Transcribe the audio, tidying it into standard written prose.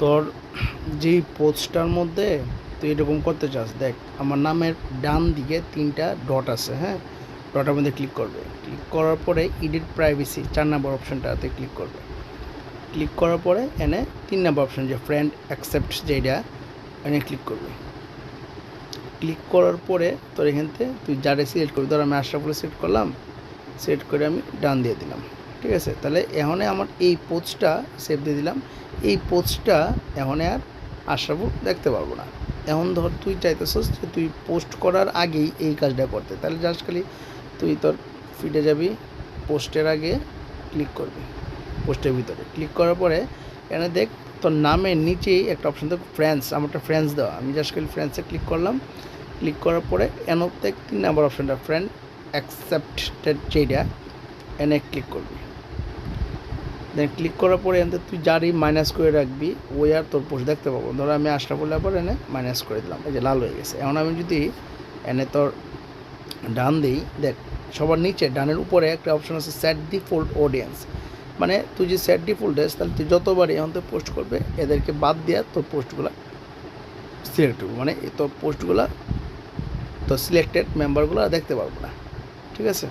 তোর যেই পোস্টটার মধ্যে তুই এরকম করতে চাস, দেখ আমার নামের ডান দিকে 3টা ডট আছে, হ্যাঁ, ডটের মধ্যে ক্লিক করবে। ক্লিক করার পরে এডিট প্রাইভেসি 4 নম্বর অপশানটাতে ক্লিক করবে। ক্লিক করার পরে এনে 3 নম্বর অপশান যে ফ্রেন্ড অ্যাকসেপ্ট, যেটা এনে ক্লিক করবে। ক্লিক করার পরে তোর এখান থেকে তুই যারে সিলেক্ট করবি, ধর আমি আশরাফুল সিলেক্ট করলাম, সিলেক্ট করে আমি ডান দিয়ে দিলাম, ঠিক আছে। তাহলে এখন আমার এই পোস্টটা সেভ দিয়ে দিলাম। এই পোস্টটা এখন আর আশরাফুল দেখতে পারবো না। এখন ধর তুই চাইতেছিস যে তুই পোস্ট করার আগেই এই কাজটা করতে, তাহলে জাস্ট খালি তুই তোর ফিডে যাবি, পোস্টের আগে ক্লিক করবি, পোস্টের ভিতরে ক্লিক করার পরে এখানে দেখ তোর নামের নিচেই একটা অপশান দেখ ফ্রেন্ডস, আমারটা ফ্রেন্ডস দেওয়া, আমি জাস্ট খালি ফ্রেন্ডসে ক্লিক করলাম। ক্লিক করার পরে এন দেখ 3 নম্বর অপশানটা ফ্রেন্ড অ্যাকসেপ্টেড, যেটা এনে ক্লিক করবি। দেন ক্লিক করার পরে এখান থেকে তুই যারই মাইনাস করে রাখবি ওই আর তোর পোস্ট দেখতে পাবো। ধরো আমি আশরাফুল আবার এনে মাইনাস করে দিলাম, এই যে লাল হয়ে গেছে। এখন আমি যদি এনে তোর ডান দিই, দেখ সবার নিচে ডানের উপরে একটা অপশন আছে সেট ডিফল্ট অডিয়েন্স, মানে তুই যে সেট ডিফল্ট আছে তাহলে তুই যতবারই এখন তো পোস্ট করবে এদেরকে বাদ দিয়ে তোর পোস্টগুলো সিলেক্ট করবো, মানে তোর পোস্টগুলো তোর সিলেক্টেড মেম্বারগুলো দেখতে পারবো না, ঠিক আছে।